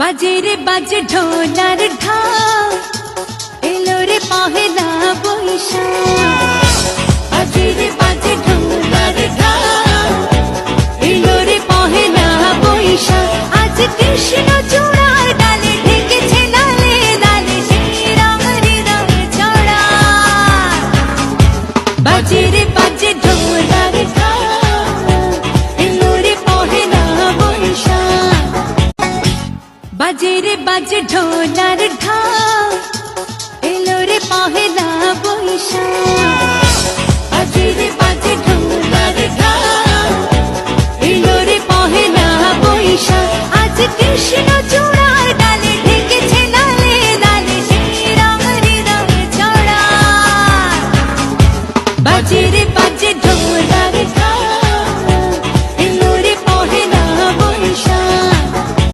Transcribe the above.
বাজে রে বাজে ঢোলার ঢাক, এলো রে পহেলা বৈশাখ। বাজে রে বাজে ঢোলার ঢাক, এলো রে পহেলা বৈশাখ। আজ কৃষ্ণ চূড়ার ডালে ঢেকেছে লালে লালে শ্রীরাম হৃদয় ছড়া। বাজে রে বাজে ঢোলার ঢাক, এলো রে পহেলা বৈশাখ। বাজে রে বাজে ঢোলার ঢাক, এলো রে পহেলা বৈশাখ। বাজে রে বাজে ঢোলার ঢাক, এলো রে পহেলা বৈশাখ।